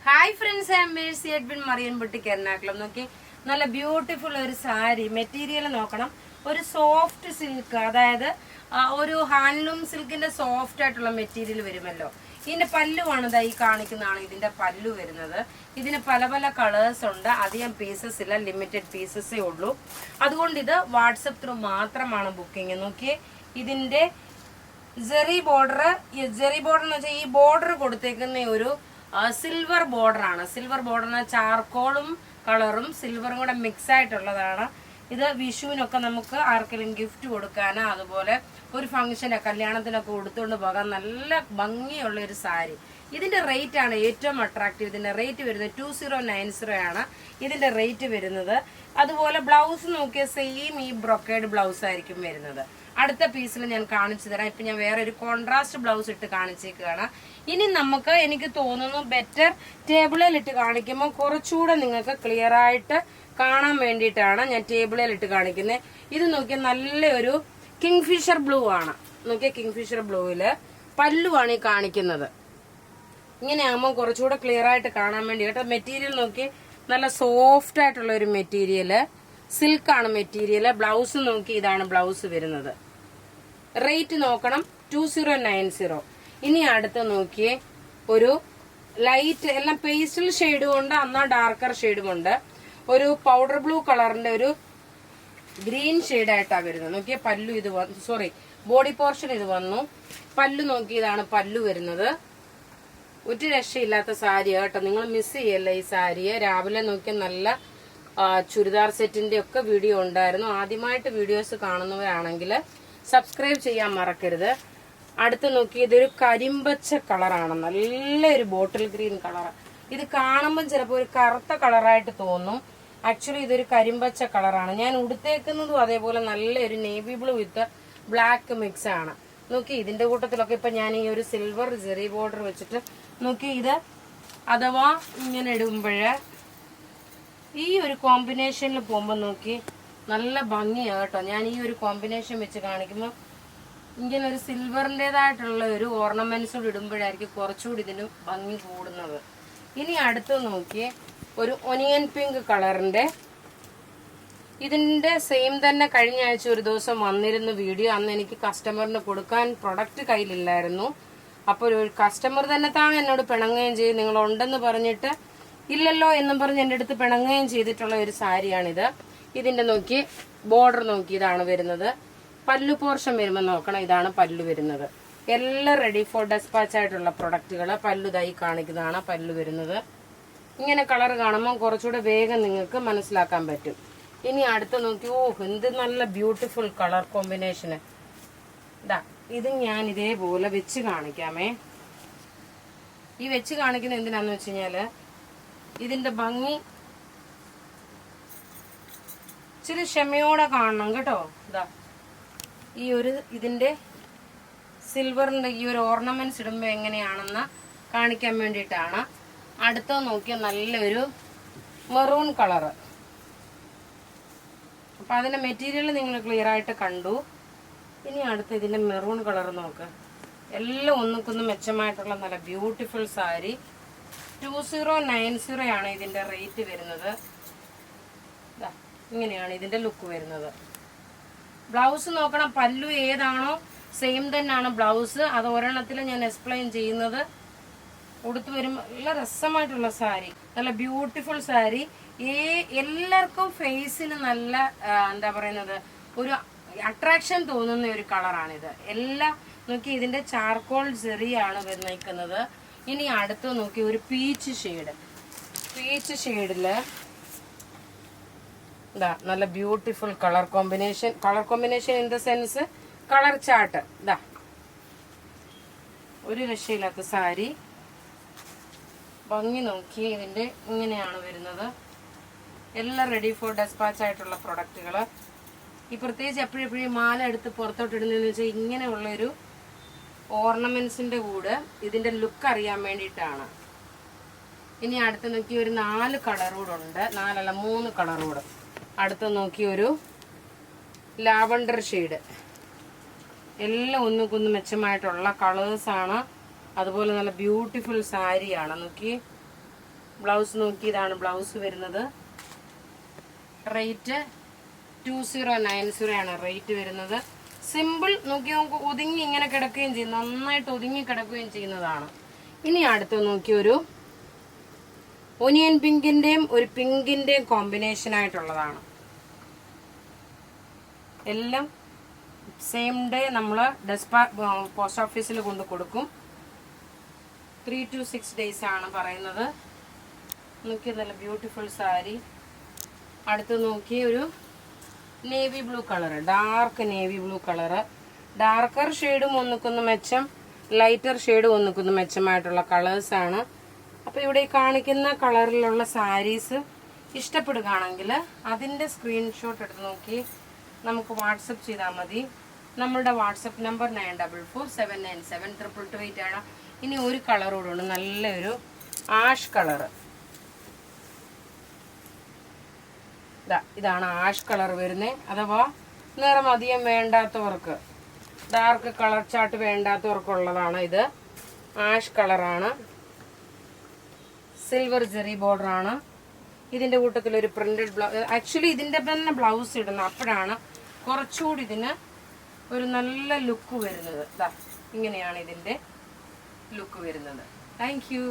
Hi friends, I am Mercy Edwin Marian boutique Ernakulam. നോക്കി, നല്ല beautiful ഒരു സാരി. മെറ്റീരിയൽ നോക്കണം, ഒരു സോഫ്റ്റ് സിൽക്ക്, അതായത് ഒരു ഹാൻഡ്ലൂം സിൽക്കിന്റെ സോഫ്റ്റ് ആയിട്ടുള്ള മെറ്റീരിയൽ വരുമല്ലോ. ഇതിന്റെ പല്ലുവാണ് ഈ കാണിക്കുന്നതാണ് ഇതിന്റെ പല്ലു വരുന്നത്. ഇതിന് പല പല കളേഴ്സ് ഉണ്ട്. അധികം പീസസ് ഇല്ല, ലിമിറ്റഡ് പീസസേ ഉള്ളൂ. അതുകൊണ്ട് ഇത് വാട്സപ്പ് ത്രൂ മാത്രമാണ് ബുക്കിംഗ്. നോക്കിയേ, ഇതിന്റെ ജെറി ബോർഡർ എന്ന് വെച്ചാൽ ഈ ബോർഡർ കൊടുത്തേക്കുന്ന ഒരു സിൽവർ ബോർഡർ ആണ്. സിൽവർ ബോർഡറിന് ചാർക്കോളും കളറും സിൽവറും കൂടെ മിക്സ് ആയിട്ടുള്ളതാണ്. ഇത് വിഷുവിനൊക്കെ നമുക്ക് ആർക്കെങ്കിലും ഗിഫ്റ്റ് കൊടുക്കാനോ അതുപോലെ ഒരു ഫംഗ്ഷനോ കല്യാണത്തിനൊക്കെ കൊടുത്തുകൊണ്ട് പോകാൻ നല്ല ഭംഗിയുള്ള ഒരു സാരി. ഇതിന്റെ റേറ്റ് ആണ് ഏറ്റവും അട്രാക്റ്റീവ്. ഇതിന്റെ റേറ്റ് വരുന്നത് 2090 ആണ് ഇതിന്റെ റേറ്റ് വരുന്നത്. അതുപോലെ ബ്ലൗസ് നോക്കിയ സെയിം ഈ ബ്രൊക്കേഡ് ബ്ലൗസ് ആയിരിക്കും വരുന്നത്. അടുത്ത പീസിൽ ഞാൻ കാണിച്ചു തരാം. ഇപ്പൊ ഞാൻ വേറെ ഒരു കോൺട്രാസ്റ്റ് ബ്ലൗസ് ഇട്ട് കാണിച്ചേക്കാണ്. ഇനി നമുക്ക് എനിക്ക് തോന്നുന്നു ബെറ്റർ ടേബിളിൽ ഇട്ട് കാണിക്കുമ്പോൾ കുറച്ചുകൂടെ നിങ്ങൾക്ക് ക്ലിയർ ആയിട്ട് കാണാൻ വേണ്ടിയിട്ടാണ് ഞാൻ ടേബിളിൽ ഇട്ട് കാണിക്കുന്നത്. ഇത് നോക്കിയാൽ നല്ലൊരു കിങ്ഫിഷർ ബ്ലൂ ആണ്. നോക്കിയാൽ കിങ്ഫിഷർ ബ്ലൂവില് പല്ലുവാണ് ഈ കാണിക്കുന്നത്. ഇങ്ങനെ ആകുമ്പോൾ കുറച്ചുകൂടെ ക്ലിയർ ആയിട്ട് കാണാൻ വേണ്ടി കേട്ടോ. മെറ്റീരിയൽ നോക്കി, നല്ല സോഫ്റ്റ് ആയിട്ടുള്ള ഒരു മെറ്റീരിയല്, സിൽക്കാണ് മെറ്റീരിയല്. ബ്ലൗസ് നോക്കി, ഇതാണ് ബ്ലൗസ് വരുന്നത്. റേറ്റ് നോക്കണം 2090. ഇനി അടുത്ത് നോക്കിയേ, ഒരു ലൈറ്റ് എല്ലാം പേസ്റ്റൽ ഷെയ്ഡും ഉണ്ട്, എന്നാ ഡാർക്കർ ഷെയ്ഡും ഉണ്ട്. ഒരു പൗഡർ ബ്ലൂ കളറിന്റെ ഒരു ഗ്രീൻ ഷെയ്ഡായിട്ടാണ് വരുന്നത്. നോക്കിയേ, പല്ലു ഇത് സോറി ബോഡി പോർഷൻ ഇത് വന്നു. പല്ലു നോക്കി, ഇതാണ് പല്ലു വരുന്നത്. ഒരു രക്ഷയില്ലാത്ത സാരി കേട്ടോ, നിങ്ങൾ മിസ് ചെയ്യല്ല ഈ സാരിയെ. രാവിലെ നോക്കിയാൽ നല്ല ചുരിദാർ സെറ്റിന്റെ ഒക്കെ വീഡിയോ ഉണ്ടായിരുന്നു. ആദ്യമായിട്ട് വീഡിയോസ് കാണുന്നവരാണെങ്കിൽ സബ്സ്ക്രൈബ് ചെയ്യാൻ മറക്കരുത്. അടുത്ത് നോക്കി, ഇതൊരു കരിമ്പച്ച കളറാണ്, നല്ലൊരു ബോട്ടിൽ ഗ്രീൻ കളർ. ഇത് കാണുമ്പോൾ ചിലപ്പോൾ ഒരു കറുത്ത കളറായിട്ട് തോന്നും. ആക്ച്വലി ഇതൊരു കരിമ്പച്ച കളറാണ്. ഞാൻ ഉടുത്തേക്കുന്നതും അതേപോലെ നല്ലൊരു നേവി ബ്ലൂ വിത്ത് ബ്ലാക്ക് മിക്സ് ആണ്. നോക്കി, ഇതിന്റെ കൂട്ടത്തിലൊക്കെ ഇപ്പൊ ഞാൻ ഈ ഒരു സിൽവർ ജെറി ബോർഡർ വെച്ചിട്ട് നോക്കി, ഇത് അഥവാ ഇങ്ങനെ ഇടുമ്പോഴ് ഈ ഒരു കോമ്പിനേഷനിൽ പോകുമ്പോൾ നോക്കി നല്ല ഭംഗിയാണ് കേട്ടോ. ഞാൻ ഈ ഒരു കോമ്പിനേഷൻ വെച്ച് കാണിക്കുമ്പോൾ ഇങ്ങനെ ഒരു സിൽവറിൻ്റെതായിട്ടുള്ള ഒരു ഓർണമെന്റ്സ് കൂടി ഇടുമ്പോഴായിരിക്കും കുറച്ചുകൂടി ഇതിന് ഭംഗി കൂടുന്നത്. ഇനി അടുത്ത് നോക്കി, ഒരു ഒനിയൻ പിങ്ക് കളറിന്റെ, ഇതിന്റെ സെയിം തന്നെ കഴിഞ്ഞ ആഴ്ച ഒരു ദിവസം വന്നിരുന്ന വീഡിയോ. അന്ന് എനിക്ക് കസ്റ്റമറിന് കൊടുക്കാൻ പ്രൊഡക്റ്റ് കയ്യിലില്ലായിരുന്നു. അപ്പോൾ ഒരു കസ്റ്റമർ തന്നെ എന്നോട് പിണങ്ങുകയും ചെയ്ത്, നിങ്ങൾ ഉണ്ടെന്ന് പറഞ്ഞിട്ട് ഇല്ലല്ലോ എന്നും പറഞ്ഞ് എൻ്റെ അടുത്ത് പിണങ്ങുകയും ചെയ്തിട്ടുള്ള ഒരു സാരിയാണിത്. ഇതിന്റെ നോക്കി ബോർഡർ നോക്കി, ഇതാണ് വരുന്നത്. പല്ലു പോർഷൻ വരുമ്പോൾ നോക്കണം, ഇതാണ് പല്ലു വരുന്നത്. എല്ലാം റെഡി ഫോർ ഡെസ്പാച്ച് ആയിട്ടുള്ള പ്രൊഡക്റ്റുകൾ. പല്ലു ദൈ കാണിക്കുന്നതാണ് പല്ലു വരുന്നത്. ഇങ്ങനെ കളർ കാണുമ്പോൾ കുറച്ചുകൂടെ വേഗം നിങ്ങൾക്ക് മനസ്സിലാക്കാൻ പറ്റും. ഇനി അടുത്ത് നോക്കി, എന്ത് നല്ല ബ്യൂട്ടിഫുൾ കളർ കോമ്പിനേഷന്. ഇതാ, ഇത് ഞാൻ ഇതേപോലെ വെച്ച് കാണിക്കാമേ. ഈ വെച്ച് കാണിക്കുന്ന എന്തിനാന്ന് വെച്ച് കഴിഞ്ഞാല് ഇതിന്റെ ഭംഗി ഇച്ചിരി ക്ഷമയോടെ കാണണം കേട്ടോ. ഇതാ, ഈ ഒരു ഇതിന്റെ സിൽവറിന്റെ ഈ ഒരു ഓർണമെന്റ്സ് ഇടുമ്പോ എങ്ങനെയാണെന്ന് കാണിക്കാൻ വേണ്ടിയിട്ടാണ്. അടുത്ത നോക്കിയ നല്ലൊരു മെറൂൺ കളറ്. അപ്പൊ അതിന്റെ മെറ്റീരിയൽ നിങ്ങൾ ക്ലിയർ ആയിട്ട് കണ്ടു. ഇനി അടുത്ത് ഇതിന്റെ മെറൂൺ കളർ നോക്ക്. എല്ലാം ഒന്നുക്കൊന്ന് മെച്ചമായിട്ടുള്ള നല്ല ബ്യൂട്ടിഫുൾ സാരി. 2090 ആണ് ഇതിന്റെ റേറ്റ് വരുന്നത്. ഇങ്ങനെയാണ് ഇതിന്റെ ലുക്ക് വരുന്നത്. ബ്ലൗസ് നോക്കണം, പല്ലു ഏതാണോ സെയിം തന്നെയാണ് ബ്ലൗസ്. അത് ഒരെണ്ണത്തിൽ ഞാൻ എക്സ്പ്ലെയിൻ ചെയ്യുന്നത്. ഉടുത്ത് വരുമ്പോൾ നല്ല രസമായിട്ടുള്ള സാരി, നല്ല ബ്യൂട്ടിഫുൾ സാരി. എല്ലാവർക്കും ഫേസിന് നല്ല എന്താ പറയുന്നത്, ഒരു അട്രാക്ഷൻ തോന്നുന്ന ഒരു കളറാണിത്. എല്ലാം നോക്കി, ഇതിന്റെ ചാർക്കോൾ ജെറിയാണ് നിൽക്കുന്നത്. ഇനി അടുത്ത് നോക്കി, ഒരു പീച്ച് ഷെയ്ഡില് ഇതാ നല്ല beautiful colour combination in the sense colour chart. ഇതാ, ഒരു രക്ഷയില്ലാത്ത സാരി. ഭംഗി നോക്കി, ഇതിന്റെ ഇങ്ങനെയാണ് വരുന്നത്. എല്ലാം റെഡി ഫോർ ഡെസ്പാച്ച് ആയിട്ടുള്ള പ്രൊഡക്റ്റുകൾ. ഈ പ്രത്യേകിച്ച് എപ്പോഴെപ്പോഴും മാല എടുത്ത് പുറത്തോട്ട് ഇടുന്നതെന്ന് വെച്ചാൽ ഇങ്ങനെയുള്ളൊരു ഓർണമെന്റ്സിന്റെ കൂടെ ഇതിന്റെ ലുക്ക് അറിയാൻ വേണ്ടിയിട്ടാണ്. ഇനി അടുത്ത് നോക്കി, ഒരു 4 കളർ കൂടെ ഉണ്ട്. 3 കളർ കൂടെ. അടുത്ത് നോക്കി, ഒരു ലാവണ്ടർ ഷെയ്ഡ്. എല്ലാം ഒന്നുകൊന്ന് മെച്ചമായിട്ടുള്ള കളേഴ്സാണ്. അതുപോലെ നല്ല ബ്യൂട്ടിഫുൾ സാരിയാണ്. നോക്കി, ബ്ലൗസ് നോക്കി, ഇതാണ് ബ്ലൗസ് വരുന്നത്. റേറ്റ് 2090 ആണ് റേറ്റ് വരുന്നത്. സിമ്പിൾ നോക്കി നമുക്ക് ഒതുങ്ങി ഇങ്ങനെ കിടക്കുകയും ചെയ്യും, നന്നായിട്ട് ഒതുങ്ങി കിടക്കുകയും ചെയ്യുന്നതാണ്. ഇനി അടുത്ത് നോക്കി ഒരു ഒനിയൻ പിങ്കിന്റെയും ഒരു പിങ്കിന്റെയും കോമ്പിനേഷൻ ആയിട്ടുള്ളതാണ്. എല്ലാം സെയിം ഡേ നമ്മൾ പോസ്റ്റ് ഓഫീസിൽ കൊണ്ട് കൊടുക്കും. 3 to 6 days ആണ് പറയുന്നത്. നോക്കി നല്ല ബ്യൂട്ടിഫുൾ സാരി. അടുത്ത് നോക്കി ഒരു navy blue colour, dark navy blue colour. Darker ഷെയ്ഡും ഒന്നിക്കൊന്ന് മെച്ചം, ലൈറ്റർ ഷെയ്ഡും ഒന്നിക്കൊന്ന് മെച്ചമായിട്ടുള്ള കളേഴ്സാണ്. അപ്പോൾ ഇവിടെ കാണിക്കുന്ന കളറിലുള്ള സാരീസ് ഇഷ്ടപ്പെടുകയാണെങ്കിൽ അതിൻ്റെ സ്ക്രീൻഷോട്ട് എടുത്ത് നോക്കി നമുക്ക് വാട്സപ്പ് ചെയ്താൽ മതി. നമ്മളുടെ വാട്സപ്പ് നമ്പർ 9447972228 ആണ്. ഇനി ഒരു കളറോടുണ്ട്, നല്ലൊരു ആഷ് കളറ്. ഇതാണ് ആഷ് കളർ വരുന്നത്. അഥവാ നിറം അധികം വേണ്ടാത്തവർക്ക്, ഡാർക്ക് കളർ ചാർട്ട് വേണ്ടാത്തവർക്കുള്ളതാണ് ഇത്. ആഷ് കളറാണ്, സിൽവർ ജെറി ബോർഡർ ആണ്. ഇതിന്റെ കൂട്ടത്തിൽ ഒരു പ്രിന്റഡ് ബ്ലൗസ്, ആക്ച്വലി ഇതിന്റെ തന്നെ ബ്ലൗസ് ഇടുന്ന, അപ്പോഴാണ് കുറച്ചുകൂടി ഇതിന് ഒരു നല്ല ലുക്ക് വരുന്നത്. ഇങ്ങനെയാണ് ഇതിന്റെ ലുക്ക് വരുന്നത്. Thank you.